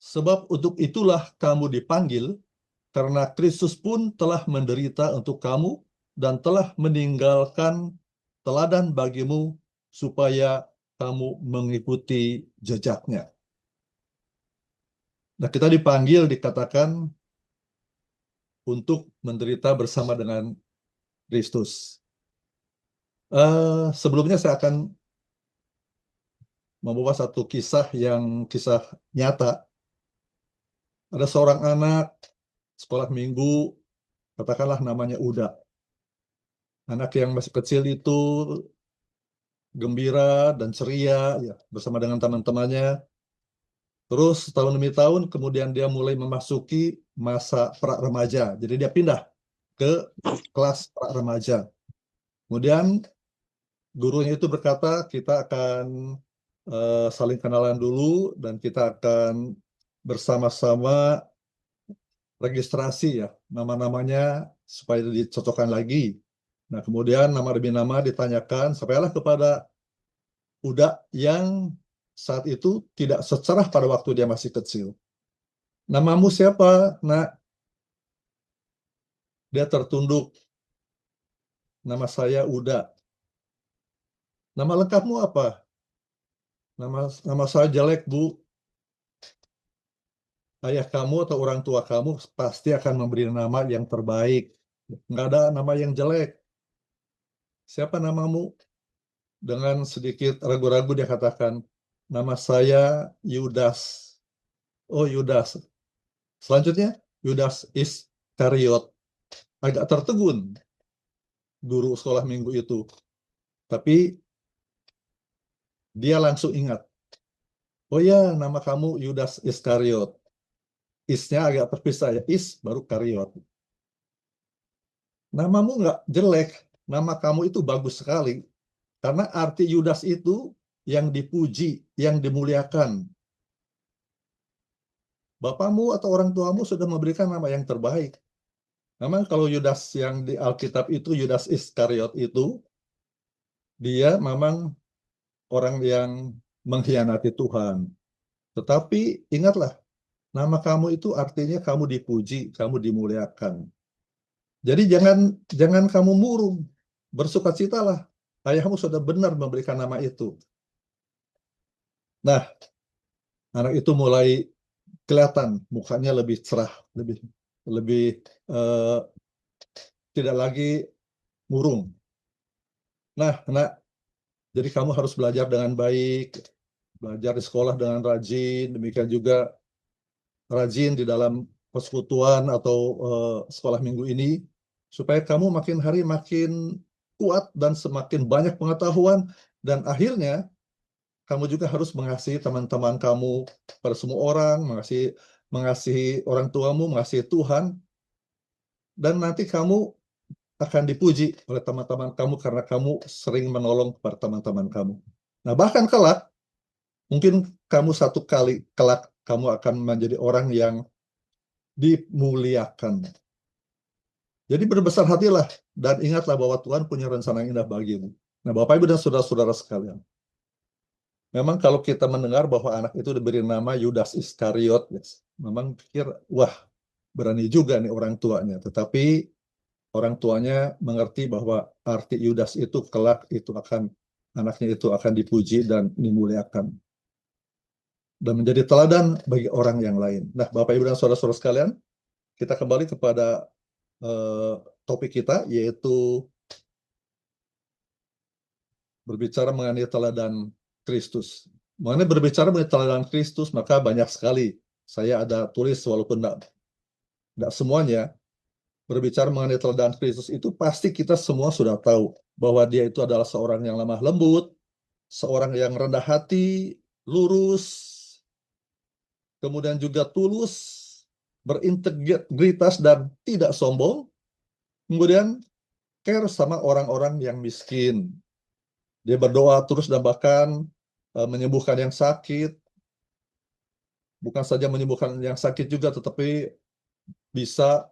Sebab untuk itulah kamu dipanggil, karena Kristus pun telah menderita untuk kamu dan telah meninggalkan teladan bagimu supaya kamu mengikuti jejaknya. Nah, kita dipanggil, dikatakan untuk menderita bersama dengan Kristus. Sebelumnya saya akan membawa satu kisah kisah nyata. Ada seorang anak sekolah minggu, katakanlah namanya Uda. Anak yang masih kecil itu gembira dan ceria ya bersama dengan teman-temannya. Terus tahun demi tahun kemudian dia mulai memasuki masa pra remaja. Jadi dia pindah ke kelas pra remaja. Kemudian gurunya itu berkata kita akan saling kenalan dulu dan kita akan bersama-sama registrasi ya nama-namanya supaya dicocokkan lagi. Nah, kemudian nama demi nama ditanyakan sampailah kepada Uda yang saat itu tidak secerah pada waktu dia masih kecil. Namamu siapa? Nah, dia tertunduk. Nama saya Uda. Nama lengkapmu apa? Nama saya jelek, Bu. Ayah kamu atau orang tua kamu pasti akan memberi nama yang terbaik. Nggak ada nama yang jelek. Siapa namamu? Dengan sedikit ragu-ragu dia katakan, nama saya Yudas. Oh, Yudas. Selanjutnya, Yudas Iskariot. Agak tertegun guru sekolah minggu itu. Tapi dia langsung ingat. Oh ya, nama kamu Yudas Iskariot. Isnya agak terpisah ya. Is baru Kariot. Namamu nggak jelek. Nama kamu itu bagus sekali. Karena arti Yudas itu yang dipuji, yang dimuliakan. Bapakmu atau orang tuamu sudah memberikan nama yang terbaik. Memang kalau Yudas yang di Alkitab itu, Yudas Iskariot itu, dia memang orang yang mengkhianati Tuhan. Tetapi ingatlah, nama kamu itu artinya kamu dipuji, kamu dimuliakan. Jadi jangan kamu murung, bersukacitalah. Ayahmu sudah benar memberikan nama itu. Nah, anak itu mulai kelihatan mukanya lebih cerah, lebih eh, tidak lagi murung. Nah, jadi kamu harus belajar dengan baik, belajar di sekolah dengan rajin, demikian juga rajin di dalam persekutuan atau sekolah minggu ini, supaya kamu makin hari makin kuat dan semakin banyak pengetahuan, dan akhirnya kamu juga harus mengasihi teman-teman kamu, pada semua orang, mengasihi orang tuamu, mengasihi Tuhan, dan nanti kamu akan dipuji oleh teman-teman kamu karena kamu sering menolong kepada teman-teman kamu. Nah, bahkan kelak, mungkin kamu satu kali kelak kamu akan menjadi orang yang dimuliakan. Jadi berbesar hatilah dan ingatlah bahwa Tuhan punya rencana yang indah bagimu. Nah, Bapak Ibu dan saudara-saudara sekalian, memang kalau kita mendengar bahwa anak itu diberi nama Yudas Iskariot, memang pikir, wah, berani juga nih orang tuanya. Tetapi orang tuanya mengerti bahwa arti Yudas itu kelak itu anaknya itu akan dipuji dan dimuliakan dan menjadi teladan bagi orang yang lain. Nah, Bapak Ibu dan saudara-saudara sekalian, kita kembali kepada eh, topik kita, yaitu berbicara mengenai teladan Kristus. Mengenai berbicara mengenai teladan Kristus, maka banyak sekali saya ada tulis, walaupun tidak semuanya. Berbicara mengenai teladan Kristus itu pasti kita semua sudah tahu bahwa dia itu adalah seorang yang lemah lembut, seorang yang rendah hati, lurus, kemudian juga tulus, berintegritas dan tidak sombong, kemudian care sama orang-orang yang miskin. Dia berdoa terus dan bahkan menyembuhkan yang sakit, bukan saja menyembuhkan yang sakit juga, tetapi bisa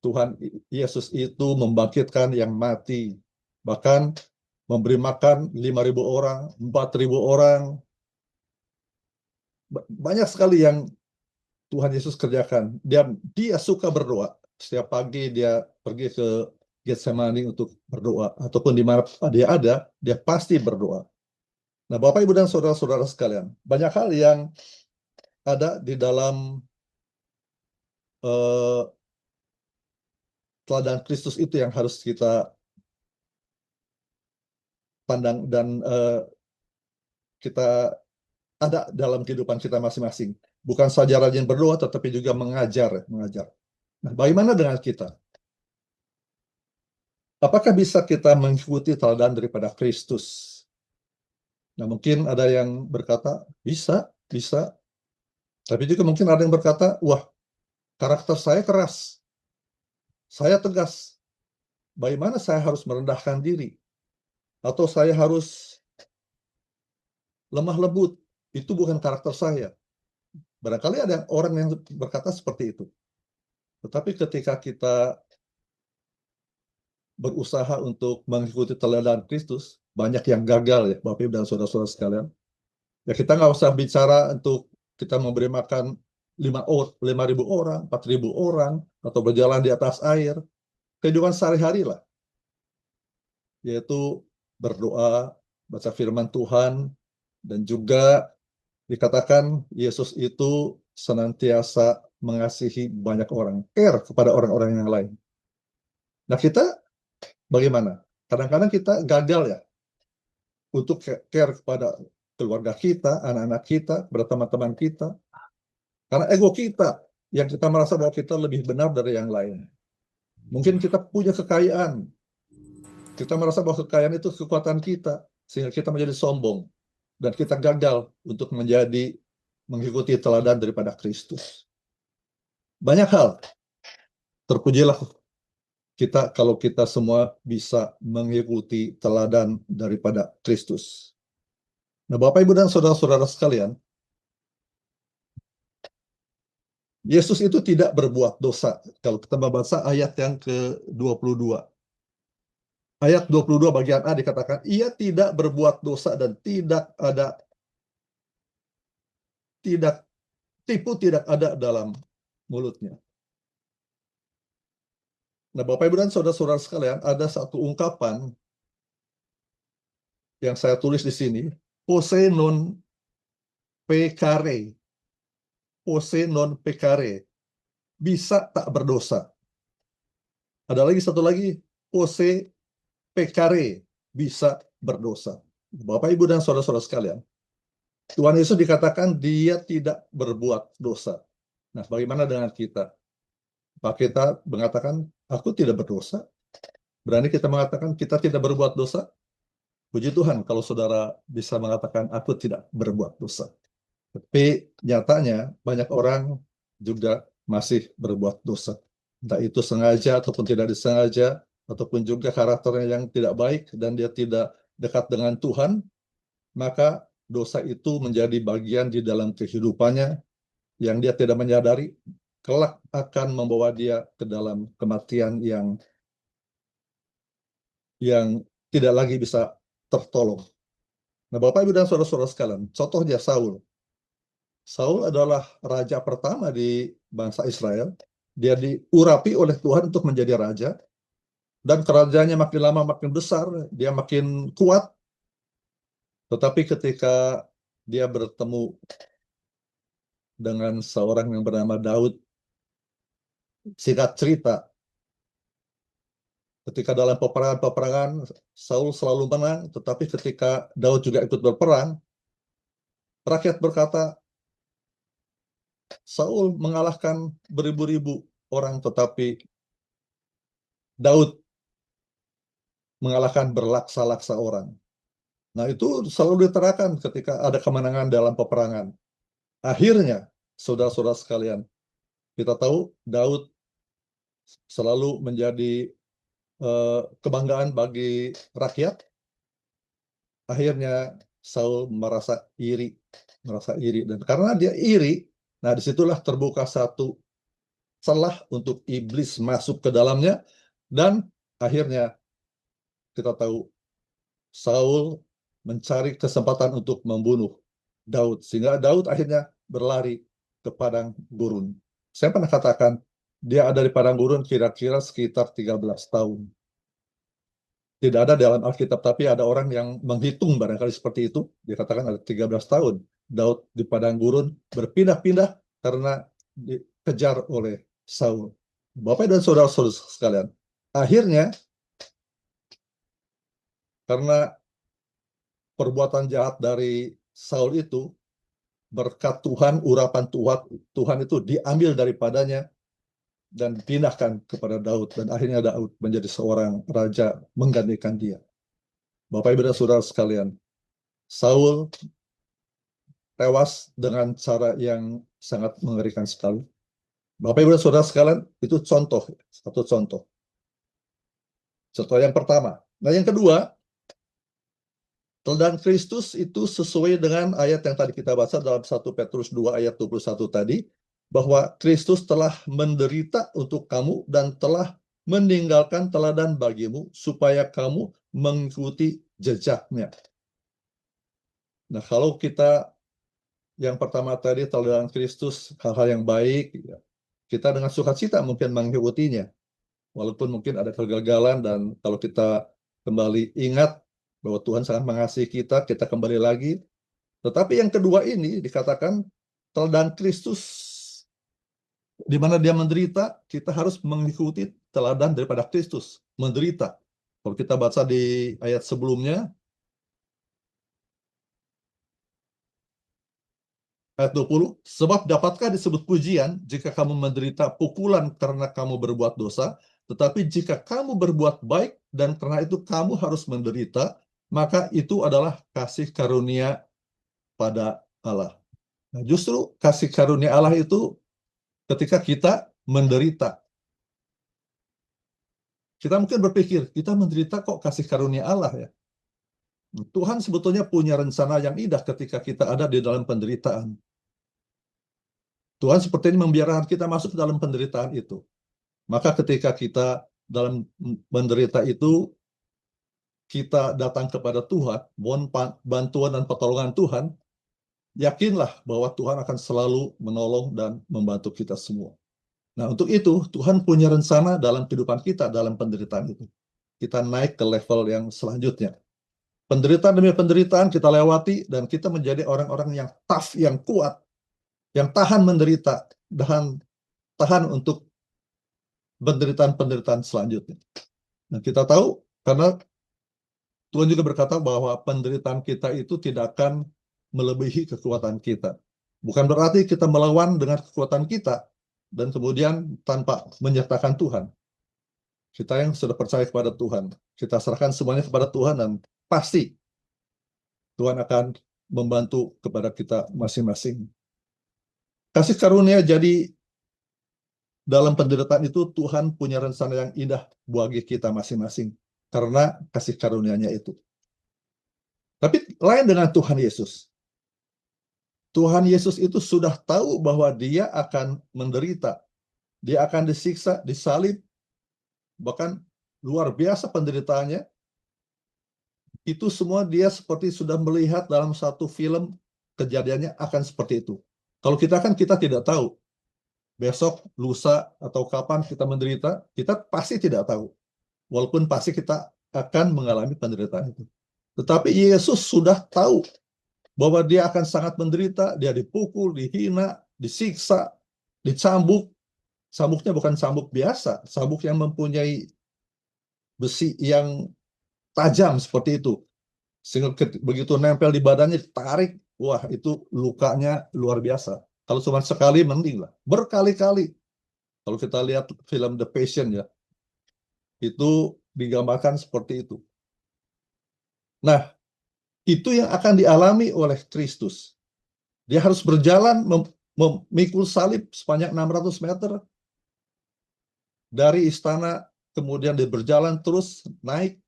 Tuhan Yesus itu membangkitkan yang mati, bahkan memberi makan 5.000 orang, 4.000 orang. Banyak sekali yang Tuhan Yesus kerjakan. Dia suka berdoa. Setiap pagi dia pergi ke Getsemani untuk berdoa. Ataupun di mana dia ada, dia pasti berdoa. Nah, Bapak, Ibu, dan saudara-saudara sekalian, banyak hal yang ada di dalam eh, teladan Kristus itu yang harus kita pandang dan kita ada dalam kehidupan kita masing-masing. Bukan saja rajin berdoa, tetapi juga mengajar. Nah, bagaimana dengan kita? Apakah bisa kita mengikuti teladan daripada Kristus? Nah, mungkin ada yang berkata, bisa, bisa. Tapi juga mungkin ada yang berkata, wah, karakter saya keras, saya tegas. Bagaimana saya harus merendahkan diri? Atau saya harus lemah lembut? Itu bukan karakter saya. Barangkali ada orang yang berkata seperti itu. Tetapi ketika kita berusaha untuk mengikuti teladan Kristus, banyak yang gagal ya, Bapak Ibu dan saudara-saudara sekalian. Ya, kita nggak usah bicara untuk kita memberi makan 5.000 orang, 4.000 orang, atau berjalan di atas air. Kehidupan sehari-hari lah, yaitu berdoa, baca firman Tuhan, dan juga dikatakan Yesus itu senantiasa mengasihi banyak orang, care kepada orang-orang yang lain. Nah, kita bagaimana? Kadang-kadang kita gagal ya untuk care kepada keluarga kita, anak-anak kita, kepada teman-teman kita. Karena ego kita, yang kita merasa bahwa kita lebih benar dari yang lain. Mungkin kita punya kekayaan. Kita merasa bahwa kekayaan itu kekuatan kita, sehingga kita menjadi sombong. Dan kita gagal untuk mengikuti teladan daripada Kristus. Banyak hal. Terpujilah kita kalau kita semua bisa mengikuti teladan daripada Kristus. Nah, Bapak, Ibu, dan saudara-saudara sekalian, Yesus itu tidak berbuat dosa. Kalau kita membaca ayat yang ke-22. Ayat 22 bagian A dikatakan, ia tidak berbuat dosa dan tidak tipu tidak ada dalam mulutnya. Nah, Bapak, Ibu, dan saudara-saudara sekalian, ada satu ungkapan yang saya tulis di sini, posse non peccare. Posse non peccare. Bisa tak berdosa. Ada lagi satu lagi, posse peccare. Bisa berdosa. Bapak, Ibu, dan saudara-saudara sekalian, Tuhan Yesus dikatakan dia tidak berbuat dosa. Nah, bagaimana dengan kita? Pak, kita mengatakan, aku tidak berdosa. Berani kita mengatakan kita tidak berbuat dosa? Puji Tuhan kalau saudara bisa mengatakan aku tidak berbuat dosa. Tapi nyatanya banyak orang juga masih berbuat dosa. Entah itu sengaja ataupun tidak disengaja, ataupun juga karakternya yang tidak baik dan dia tidak dekat dengan Tuhan, maka dosa itu menjadi bagian di dalam kehidupannya yang dia tidak menyadari, kelak akan membawa dia ke dalam kematian yang tidak lagi bisa tertolong. Nah, Bapak, Ibu, dan saudara-saudara sekalian, contohnya Saul. Saul adalah raja pertama di bangsa Israel. Dia diurapi oleh Tuhan untuk menjadi raja, dan kerajaannya makin lama makin besar, dia makin kuat. Tetapi ketika dia bertemu dengan seorang yang bernama Daud, singkat cerita, ketika dalam peperangan, Saul selalu menang, tetapi ketika Daud juga ikut berperang, rakyat berkata, Saul mengalahkan beribu-ribu orang, tetapi Daud mengalahkan berlaksa-laksa orang. Nah, itu selalu diterakan ketika ada kemenangan dalam peperangan. Akhirnya, saudara-saudara sekalian, kita tahu Daud selalu menjadi kebanggaan bagi rakyat. Akhirnya Saul merasa iri. Dan karena dia iri, nah disitulah terbuka satu celah untuk iblis masuk ke dalamnya, dan akhirnya kita tahu Saul mencari kesempatan untuk membunuh Daud, sehingga Daud akhirnya berlari ke padang gurun. Saya pernah katakan, dia ada di padang gurun kira-kira sekitar 13 tahun. Tidak ada dalam Alkitab, tapi ada orang yang menghitung barangkali seperti itu. Dia katakan ada 13 tahun. Daud di padang gurun berpindah-pindah karena dikejar oleh Saul. Bapak dan saudara-saudara sekalian, akhirnya karena perbuatan jahat dari Saul itu, berkat Tuhan, urapan Tuhan itu diambil daripadanya dan dipindahkan kepada Daud. Dan akhirnya Daud menjadi seorang raja menggantikan dia. Bapak Ibu dan saudara sekalian, Saul tewas dengan cara yang sangat mengerikan sekali. Bapak Ibu dan saudara sekalian, itu satu contoh. Contoh yang pertama. Nah, yang kedua, teladan Kristus itu sesuai dengan ayat yang tadi kita baca dalam 1 Petrus 2 ayat 21 tadi, bahwa Kristus telah menderita untuk kamu dan telah meninggalkan teladan bagimu supaya kamu mengikuti jejaknya. Nah, kalau kita yang pertama tadi teladan Kristus, hal-hal yang baik, kita dengan sukacita mungkin mengikutinya. Walaupun mungkin ada kegagalan, dan kalau kita kembali ingat bahwa Tuhan sangat mengasihi kita, kita kembali lagi. Tetapi yang kedua ini dikatakan teladan Kristus, di mana dia menderita, kita harus mengikuti teladan daripada Kristus, menderita. Kalau kita baca di ayat sebelumnya, ayat 20, sebab dapatkah disebut pujian jika kamu menderita pukulan karena kamu berbuat dosa, tetapi jika kamu berbuat baik dan karena itu kamu harus menderita, maka itu adalah kasih karunia pada Allah. Nah, justru kasih karunia Allah itu ketika kita menderita. Kita mungkin berpikir, kita menderita kok kasih karunia Allah ya? Tuhan sebetulnya punya rencana yang indah ketika kita ada di dalam penderitaan. Tuhan seperti ini membiarkan kita masuk ke dalam penderitaan itu. Maka ketika kita dalam menderita itu, kita datang kepada Tuhan, mohon bantuan dan pertolongan Tuhan, yakinlah bahwa Tuhan akan selalu menolong dan membantu kita semua. Nah, untuk itu, Tuhan punya rencana dalam kehidupan kita dalam penderitaan itu. Kita naik ke level yang selanjutnya. Penderitaan demi penderitaan kita lewati, dan kita menjadi orang-orang yang tough, yang kuat, yang tahan menderita, dan tahan untuk penderitaan-penderitaan selanjutnya. Nah, kita tahu karena Tuhan juga berkata bahwa penderitaan kita itu tidak akan melebihi kekuatan kita. Bukan berarti kita melawan dengan kekuatan kita dan kemudian tanpa menyertakan Tuhan. Kita yang sudah percaya kepada Tuhan, kita serahkan semuanya kepada Tuhan, dan pasti Tuhan akan membantu kepada kita masing-masing. Kasih karunia, jadi dalam penderitaan itu Tuhan punya rencana yang indah bagi kita masing-masing karena kasih karunia-Nya itu. Tapi lain dengan Tuhan Yesus. Tuhan Yesus itu sudah tahu bahwa dia akan menderita. Dia akan disiksa, disalib, bahkan luar biasa penderitaannya. Itu semua dia seperti sudah melihat dalam satu film, kejadiannya akan seperti itu. Kalau kita kan kita tidak tahu. Besok, lusa, atau kapan kita menderita, kita pasti tidak tahu. Walaupun pasti kita akan mengalami penderitaan itu. Tetapi Yesus sudah tahu bahwa dia akan sangat menderita, dia dipukul, dihina, disiksa, dicambuk. Cambuknya bukan cambuk biasa, cambuk yang mempunyai besi yang tajam seperti itu. Sehingga begitu nempel di badannya, ditarik, wah itu lukanya luar biasa. Kalau cuma sekali mending lah, berkali-kali. Kalau kita lihat film The Passion ya, itu digambarkan seperti itu. Nah, itu yang akan dialami oleh Kristus. Dia harus berjalan memikul salib sepanjang 600 meter dari istana, kemudian dia berjalan terus naik.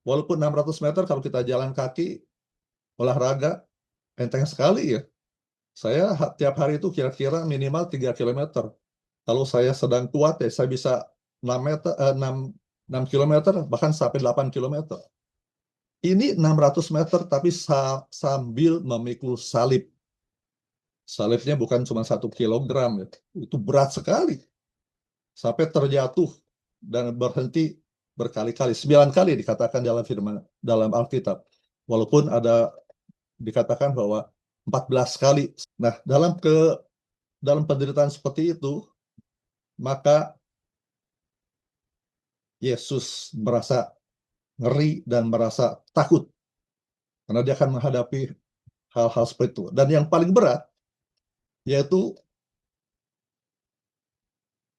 Walaupun 600 meter kalau kita jalan kaki, olahraga, enteng sekali ya. Saya tiap hari itu kira-kira minimal 3 km. Kalau saya sedang kuat ya saya bisa 6 km, bahkan sampai 8 km. Ini 600 meter tapi sambil memikul salib. Salibnya bukan cuma 1 kilogram, ya. Itu berat sekali. Sampai terjatuh dan berhenti berkali-kali. 9 kali dikatakan dalam firman, dalam Alkitab. Walaupun ada dikatakan bahwa 14 kali. Nah, dalam penderitaan seperti itu, maka Yesus merasa ngeri dan merasa takut karena dia akan menghadapi hal-hal seperti itu. Dan yang paling berat yaitu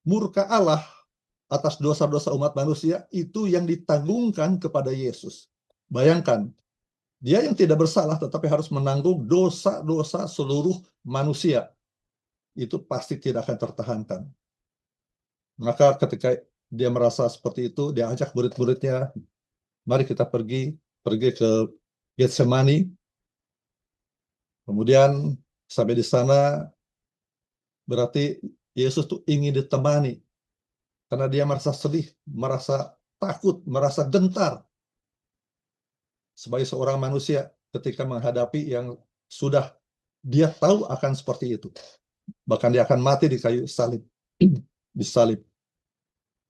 murka Allah atas dosa-dosa umat manusia itu yang ditanggungkan kepada Yesus. Bayangkan, dia yang tidak bersalah tetapi harus menanggung dosa-dosa seluruh manusia. Itu pasti tidak akan tertahankan. Maka ketika dia merasa seperti itu, dia ajak murid-muridnya, mari kita pergi ke Getsemani. Kemudian sampai di sana berarti Yesus tuh ingin ditemani karena dia merasa sedih, merasa takut, merasa gentar sebagai seorang manusia ketika menghadapi yang sudah dia tahu akan seperti itu. Bahkan dia akan mati di kayu salib, disalib.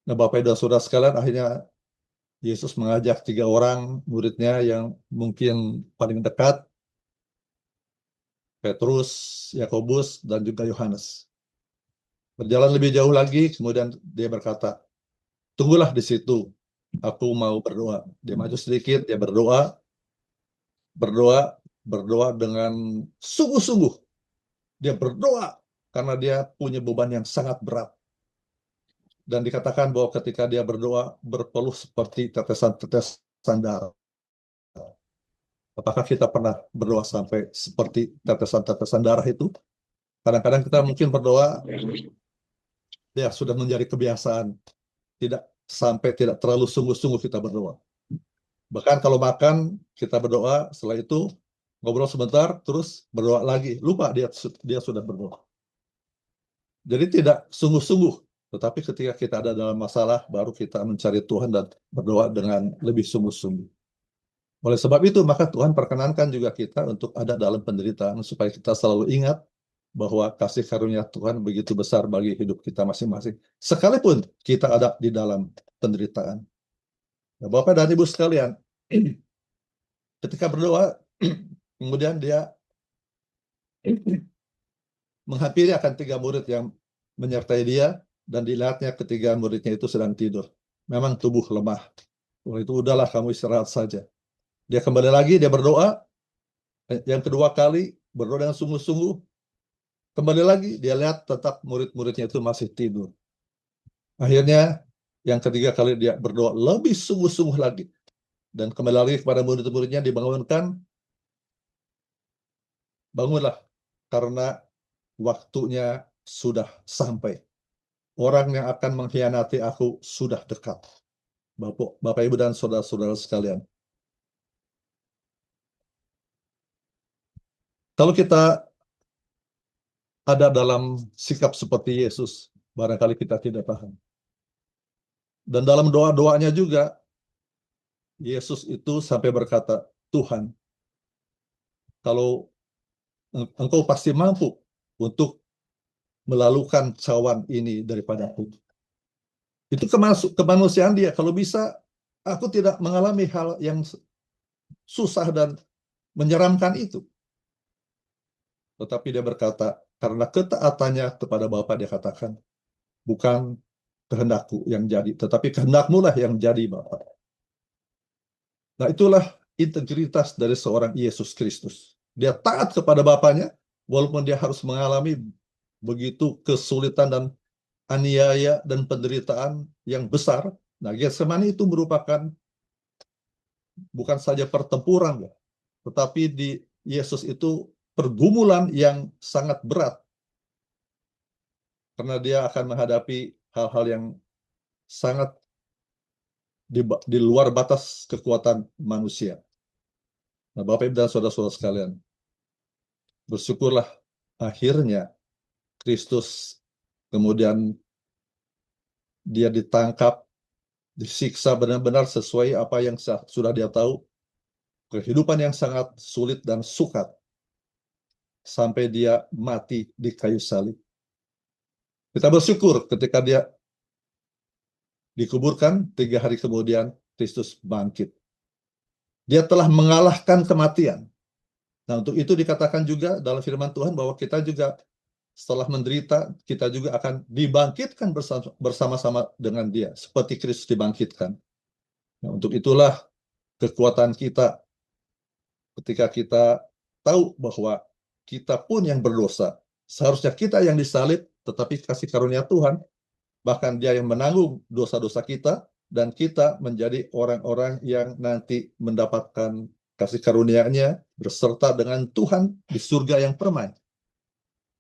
Nah, Bapak dan Saudara sekalian, akhirnya Yesus mengajak 3 orang muridnya yang mungkin paling dekat, Petrus, Yakobus, dan juga Yohanes. Berjalan lebih jauh lagi, kemudian dia berkata, tunggulah di situ, aku mau berdoa. Dia maju sedikit, dia berdoa dengan sungguh-sungguh. Dia berdoa karena dia punya beban yang sangat berat. Dan dikatakan bahwa ketika dia berdoa, berpeluh seperti tetesan-tetesan darah. Apakah kita pernah berdoa sampai seperti tetesan-tetesan darah itu? Kadang-kadang kita mungkin berdoa, ya sudah menjadi kebiasaan. Tidak terlalu sungguh-sungguh kita berdoa. Bahkan kalau makan, kita berdoa, setelah itu ngobrol sebentar, terus berdoa lagi. Lupa dia sudah berdoa. Jadi tidak sungguh-sungguh. Tetapi ketika kita ada dalam masalah, baru kita mencari Tuhan dan berdoa dengan lebih sungguh-sungguh. Oleh sebab itu, maka Tuhan perkenankan juga kita untuk ada dalam penderitaan, supaya kita selalu ingat bahwa kasih karunia Tuhan begitu besar bagi hidup kita masing-masing. Sekalipun kita ada di dalam penderitaan. Nah, Bapak dan Ibu sekalian, ketika berdoa, kemudian dia menghampiri akan 3 murid yang menyertai dia, dan dilihatnya ketiga muridnya itu sedang tidur. Memang tubuh lemah. Itu udahlah, kamu istirahat saja. Dia kembali lagi, dia berdoa. Yang kedua kali, berdoa dengan sungguh-sungguh. Kembali lagi, dia lihat tetap murid-muridnya itu masih tidur. Akhirnya, yang ketiga kali dia berdoa lebih sungguh-sungguh lagi. Dan kembali lagi kepada murid-muridnya, dibangunkan. Bangunlah, karena waktunya sudah sampai. Orang yang akan mengkhianati aku sudah dekat. Bapak, Ibu, dan saudara-saudara sekalian. Kalau kita ada dalam sikap seperti Yesus, barangkali kita tidak paham. Dan dalam doa-doanya juga, Yesus itu sampai berkata, Tuhan, kalau Engkau pasti mampu untuk melalukan cawan ini daripadaku. Itu kemanusiaan dia. Kalau bisa, aku tidak mengalami hal yang susah dan menyeramkan itu. Tetapi dia berkata, karena ketaatannya kepada Bapa, dia katakan, bukan kehendakku yang jadi, tetapi kehendakmu lah yang jadi, Bapa. Nah, itulah integritas dari seorang Yesus Kristus. Dia taat kepada Bapaknya, walaupun dia harus mengalami begitu kesulitan dan aniaya dan penderitaan yang besar. Nah, Getsemani itu merupakan bukan saja pertempuran, tetapi di Yesus itu pergumulan yang sangat berat. Karena dia akan menghadapi hal-hal yang sangat di luar batas kekuatan manusia. Nah, Bapak Ibu dan saudara-saudara sekalian, bersyukurlah akhirnya Kristus kemudian dia ditangkap, disiksa benar-benar sesuai apa yang sudah dia tahu, kehidupan yang sangat sulit dan sukar. sampai dia mati di kayu salib. Kita bersyukur ketika dia dikuburkan, 3 hari kemudian Kristus bangkit. Dia telah mengalahkan kematian. Nah, untuk itu dikatakan juga dalam firman Tuhan bahwa kita juga setelah menderita, kita juga akan dibangkitkan bersama-sama dengan dia, seperti Kristus dibangkitkan. Nah, untuk itulah kekuatan kita ketika kita tahu bahwa kita pun yang berdosa. Seharusnya kita yang disalib, tetapi kasih karunia Tuhan, bahkan dia yang menanggung dosa-dosa kita, dan kita menjadi orang-orang yang nanti mendapatkan kasih karunia-Nya berserta dengan Tuhan di surga yang permai,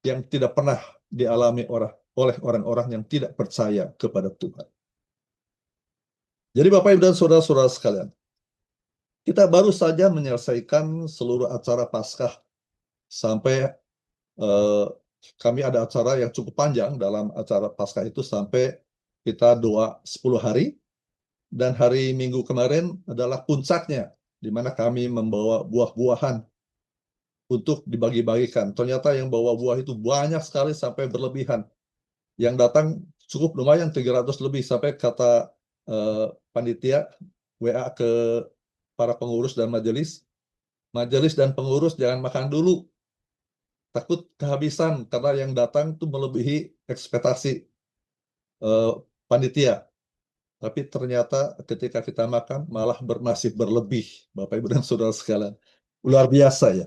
yang tidak pernah dialami oleh orang-orang yang tidak percaya kepada Tuhan. Jadi Bapak Ibu dan Saudara-saudara sekalian, kita baru saja menyelesaikan seluruh acara Paskah sampai kami ada acara yang cukup panjang dalam acara Paskah itu sampai kita doa 10 hari, dan hari Minggu kemarin adalah puncaknya, di mana kami membawa buah-buahan untuk dibagi-bagikan. Ternyata yang bawa buah itu banyak sekali sampai berlebihan. Yang datang cukup lumayan 300 lebih, sampai kata panitia WA ke para pengurus dan majelis dan pengurus jangan makan dulu, takut kehabisan karena yang datang itu melebihi ekspektasi panitia. Tapi ternyata ketika kita makan malah masih berlebih, Bapak Ibu dan Saudara sekalian. Luar biasa ya.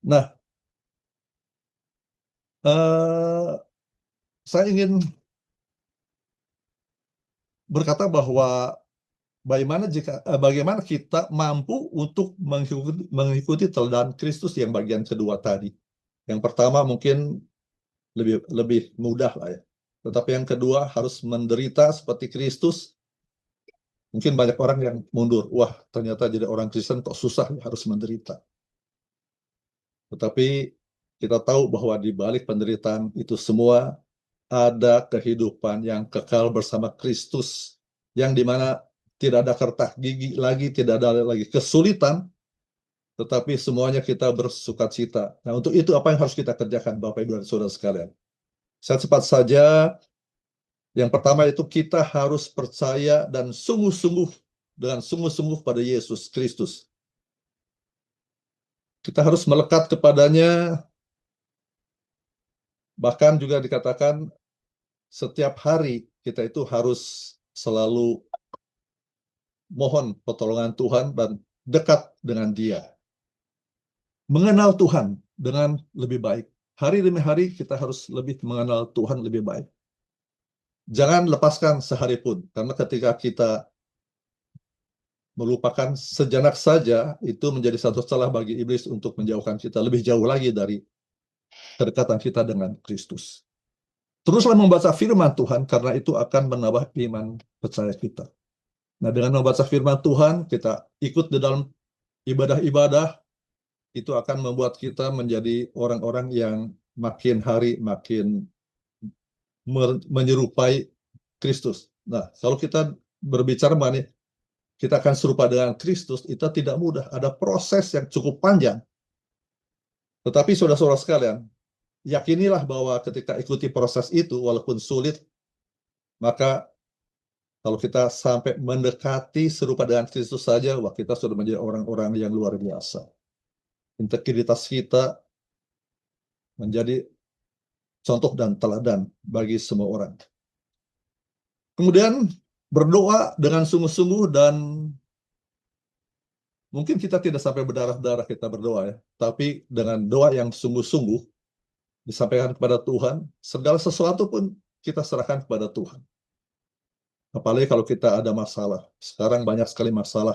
Nah, saya ingin berkata bahwa bagaimana kita mampu untuk mengikuti teladan Kristus yang bagian kedua tadi. Yang pertama mungkin lebih mudah lah ya. Tetapi yang kedua harus menderita seperti Kristus. Mungkin banyak orang yang mundur. Wah, ternyata jadi orang Kristen kok susah, harus menderita. Tetapi kita tahu bahwa di balik penderitaan itu semua ada kehidupan yang kekal bersama Kristus, yang dimana tidak ada kertas gigi lagi, tidak ada lagi kesulitan, tetapi semuanya kita bersukacita. Nah, untuk itu apa yang harus kita kerjakan, Bapak Ibu dan Saudara sekalian? Saya cepat saja. Yang pertama itu kita harus percaya dan dengan sungguh-sungguh pada Yesus Kristus. Kita harus melekat kepadanya, bahkan juga dikatakan setiap hari kita itu harus selalu mohon pertolongan Tuhan dan dekat dengan Dia. Mengenal Tuhan dengan lebih baik. Hari demi hari kita harus lebih mengenal Tuhan lebih baik. Jangan lepaskan sehari pun, karena ketika kita melupakan sejenak saja, itu menjadi satu celah bagi iblis untuk menjauhkan kita lebih jauh lagi dari kedekatan kita dengan Kristus. Teruslah membaca firman Tuhan, karena itu akan menambah iman percaya kita. Nah, dengan membaca firman Tuhan, kita ikut di dalam ibadah-ibadah, itu akan membuat kita menjadi orang-orang yang makin hari makin menyerupai Kristus. Nah, kalau kita berbicara mengenai kita akan serupa dengan Kristus, itu tidak mudah. Ada proses yang cukup panjang. Tetapi saudara-saudara sekalian, yakinilah bahwa ketika ikuti proses itu, walaupun sulit, maka kalau kita sampai mendekati serupa dengan Kristus saja, wah, kita sudah menjadi orang-orang yang luar biasa. Integritas kita menjadi contoh dan teladan bagi semua orang. Kemudian berdoa dengan sungguh-sungguh, dan mungkin kita tidak sampai berdarah-darah kita berdoa ya, tapi dengan doa yang sungguh-sungguh disampaikan kepada Tuhan, segala sesuatu pun kita serahkan kepada Tuhan. Apalagi kalau kita ada masalah. Sekarang banyak sekali masalah.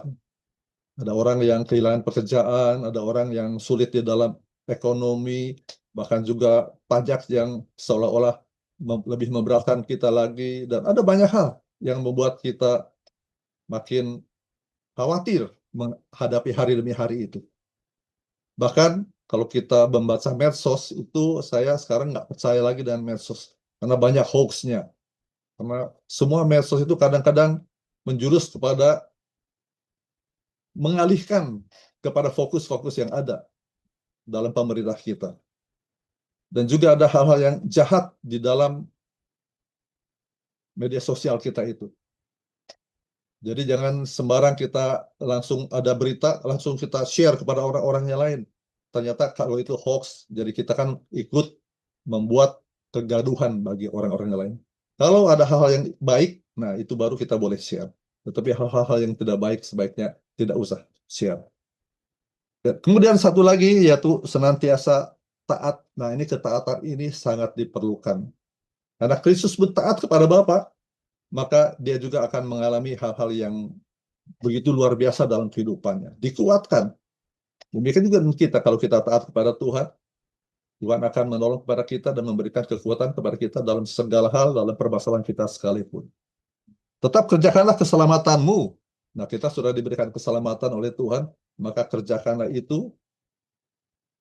Ada orang yang kehilangan pekerjaan, ada orang yang sulit di dalam ekonomi, bahkan juga pajak yang seolah-olah lebih memberatkan kita lagi, dan ada banyak hal yang membuat kita makin khawatir menghadapi hari demi hari itu. Bahkan kalau kita membaca medsos itu, saya sekarang nggak percaya lagi dengan medsos karena banyak hoax-nya. Karena semua medsos itu kadang-kadang menjurus kepada mengalihkan kepada fokus-fokus yang ada dalam pemerintah kita. Dan juga ada hal-hal yang jahat di dalam media sosial kita itu. Jadi jangan sembarang kita langsung ada berita, langsung kita share kepada orang-orang yang lain. Ternyata kalau itu hoax, jadi kita kan ikut membuat kegaduhan bagi orang-orang yang lain. Kalau ada hal-hal yang baik, nah itu baru kita boleh share. Tetapi hal-hal yang tidak baik sebaiknya tidak usah share. Dan kemudian satu lagi yaitu senantiasa taat. Nah ini ketaatan ini sangat diperlukan. Karena Kristus pun taat kepada Bapa, maka dia juga akan mengalami hal-hal yang begitu luar biasa dalam kehidupannya. Dikuatkan. Demikian juga dengan kita, kalau kita taat kepada Tuhan, Tuhan akan menolong kepada kita dan memberikan kekuatan kepada kita dalam segala hal, dalam permasalahan kita sekalipun. Tetap kerjakanlah keselamatanmu. Nah, kita sudah diberikan keselamatan oleh Tuhan, maka kerjakanlah itu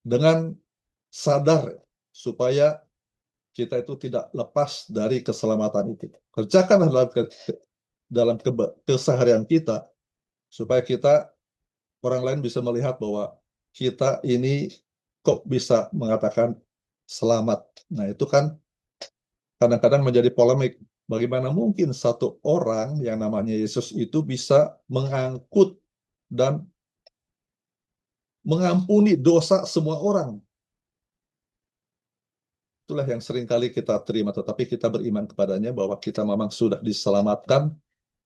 dengan sadar supaya kita itu tidak lepas dari keselamatan itu. Kerjakanlah dalam keseharian kita supaya kita orang lain bisa melihat bahwa kita ini kok bisa mengatakan selamat. Nah, itu kan kadang-kadang menjadi polemik. Bagaimana mungkin satu orang yang namanya Yesus itu bisa mengangkut dan mengampuni dosa semua orang? Itulah yang seringkali kita terima, tetapi kita beriman kepadanya bahwa kita memang sudah diselamatkan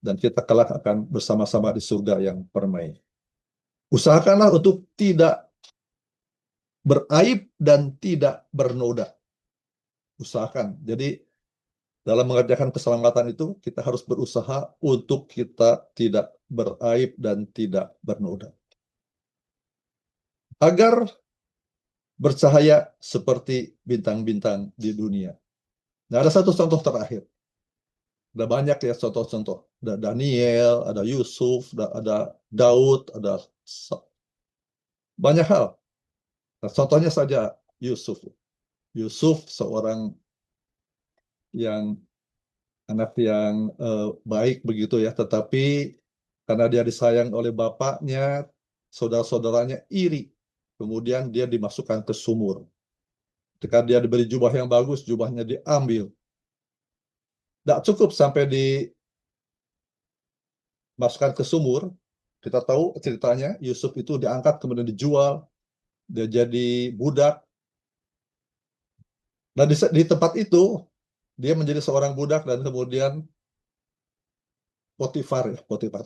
dan kita kelak akan bersama-sama di surga yang permai. Usahakanlah untuk tidak beraib dan tidak bernoda. Usahakan. Jadi dalam mengerjakan keselamatan itu kita harus berusaha untuk kita tidak beraib dan tidak bernoda. Agar bercahaya seperti bintang-bintang di dunia. Nah, ada satu contoh terakhir. Ada banyak ya contoh-contoh. Ada Daniel, ada Yusuf, ada Daud, ada banyak hal. Nah, contohnya saja Yusuf. Yusuf seorang yang anak yang baik begitu ya, tetapi karena dia disayang oleh bapaknya, saudara-saudaranya iri. Kemudian dia dimasukkan ke sumur. Ketika dia diberi jubah yang bagus, jubahnya diambil. Tidak cukup sampai dimasukkan ke sumur. Kita tahu ceritanya, Yusuf itu diangkat kemudian dijual, dia jadi budak. Dan di tempat itu, dia menjadi seorang budak dan kemudian Potifar,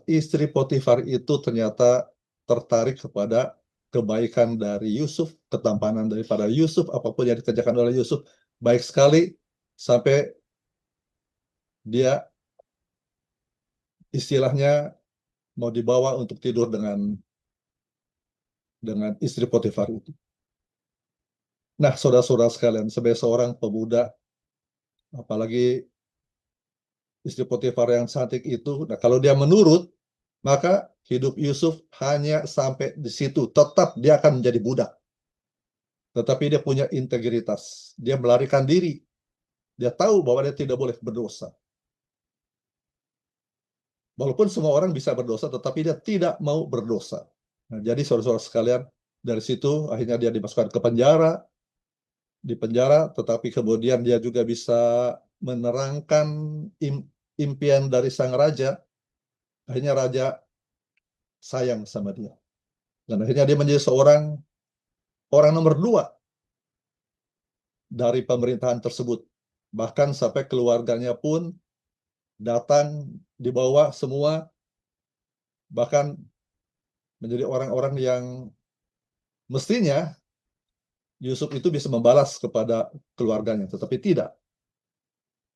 istri Potifar itu ternyata tertarik kepada kebaikan dari Yusuf, ketampanan daripada Yusuf, apapun yang dikerjakan oleh Yusuf, baik sekali sampai dia istilahnya mau dibawa untuk tidur dengan istri Potifar itu. Nah, saudara-saudara sekalian, sebagai seorang pemuda, apalagi istri Potifar yang cantik itu, nah kalau dia menurut, maka hidup Yusuf hanya sampai di situ. Tetap dia akan menjadi budak. Tetapi dia punya integritas. Dia melarikan diri. Dia tahu bahwa dia tidak boleh berdosa. Walaupun semua orang bisa berdosa, tetapi dia tidak mau berdosa. Nah, jadi saudara-saudara sekalian, dari situ akhirnya dia dimasukkan ke penjara, di penjara, tetapi kemudian dia juga bisa menerangkan impian dari sang raja. Akhirnya raja sayang sama dia. Dan akhirnya dia menjadi seorang orang nomor 2 dari pemerintahan tersebut. Bahkan sampai keluarganya pun datang, dibawa semua, bahkan menjadi orang-orang yang mestinya Yusuf itu bisa membalas kepada keluarganya, tetapi tidak.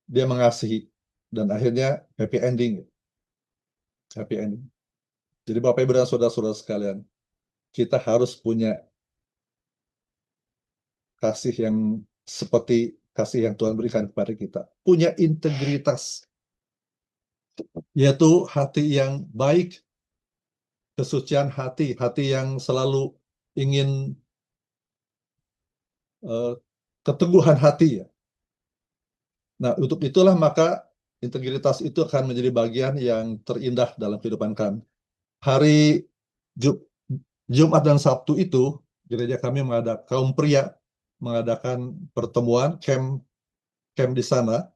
Dia mengasihi dan akhirnya happy ending. Happy ending. Jadi Bapak Ibu dan saudara-saudara sekalian, kita harus punya kasih yang seperti kasih yang Tuhan berikan kepada kita. Punya integritas, yaitu hati yang baik, kesucian hati, hati yang selalu ingin keteguhan hati ya. Nah, untuk itulah maka integritas itu akan menjadi bagian yang terindah dalam kehidupan kami. Hari Jumat dan Sabtu itu gereja kami mengadakan kaum pria mengadakan pertemuan camp di sana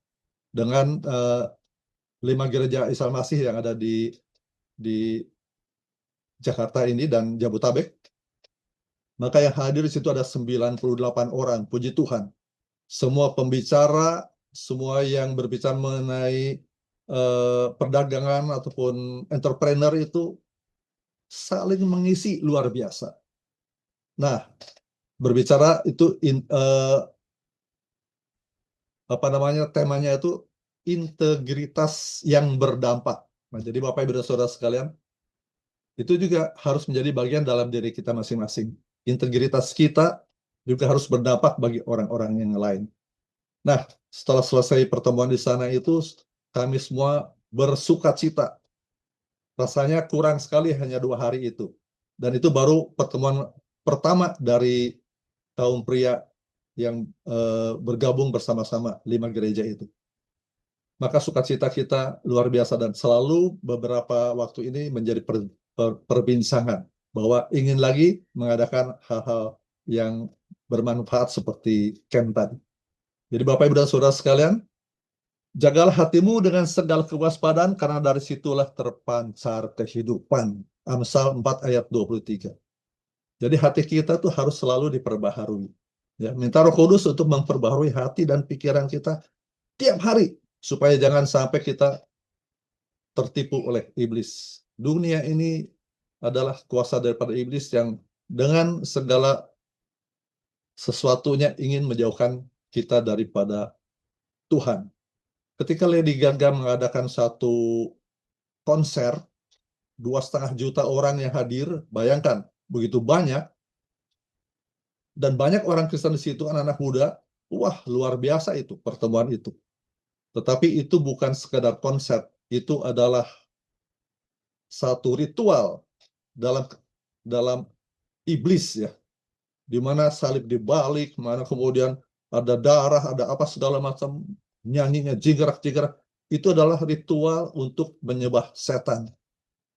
dengan 5 gereja Islam Masih yang ada di Jakarta ini dan Jabotabek. Maka yang hadir di situ ada 98 orang, puji Tuhan. Semua pembicara, semua yang berbicara mengenai perdagangan ataupun entrepreneur itu saling mengisi luar biasa. Nah, berbicara itu temanya itu integritas yang berdampak. Nah, jadi Bapak Ibu dan Saudara sekalian, itu juga harus menjadi bagian dalam diri kita masing-masing. Integritas kita juga harus berdampak bagi orang-orang yang lain. Nah, setelah selesai pertemuan di sana itu, kami semua bersuka cita. Rasanya kurang sekali hanya 2 hari itu. Dan itu baru pertemuan pertama dari kaum pria yang bergabung bersama-sama 5 gereja itu. Maka sukacita kita luar biasa dan selalu beberapa waktu ini menjadi perbincangan bahwa ingin lagi mengadakan hal-hal yang bermanfaat seperti camp tadi. Jadi Bapak Ibu dan Saudara sekalian, jagalah hatimu dengan segala kewaspadaan karena dari situlah terpancar kehidupan. Amsal 4 ayat 23. Jadi hati kita tuh harus selalu diperbaharui. Ya, minta Roh Kudus untuk memperbaharui hati dan pikiran kita tiap hari supaya jangan sampai kita tertipu oleh iblis. Dunia ini adalah kuasa daripada iblis yang dengan segala sesuatunya ingin menjauhkan kita daripada Tuhan. Ketika Lady Gaga mengadakan satu konser, 2,5 juta orang yang hadir, bayangkan begitu banyak, dan banyak orang Kristen di situ, anak-anak muda, wah luar biasa itu pertemuan itu. Tetapi itu bukan sekedar konser, itu adalah satu ritual dalam iblis ya, di mana salib dibalik, mana kemudian ada darah, ada apa segala macam, nyanyinya jingkrak-jingkrak, itu adalah ritual untuk menyembah setan.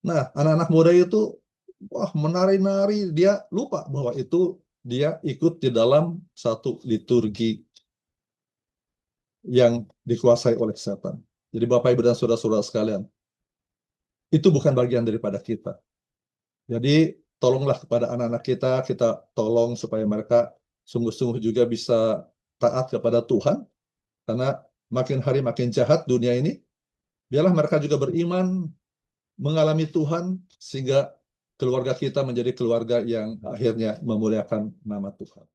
Nah, anak-anak muda itu wah menari-nari, dia lupa bahwa itu dia ikut di dalam satu liturgi yang dikuasai oleh setan. Jadi Bapak Ibu dan Saudara-saudara sekalian, itu bukan bagian daripada kita. Jadi tolonglah kepada anak-anak kita, kita tolong supaya mereka sungguh-sungguh juga bisa taat kepada Tuhan, karena makin hari makin jahat dunia ini. Biarlah mereka juga beriman, mengalami Tuhan, sehingga keluarga kita menjadi keluarga yang akhirnya memuliakan nama Tuhan.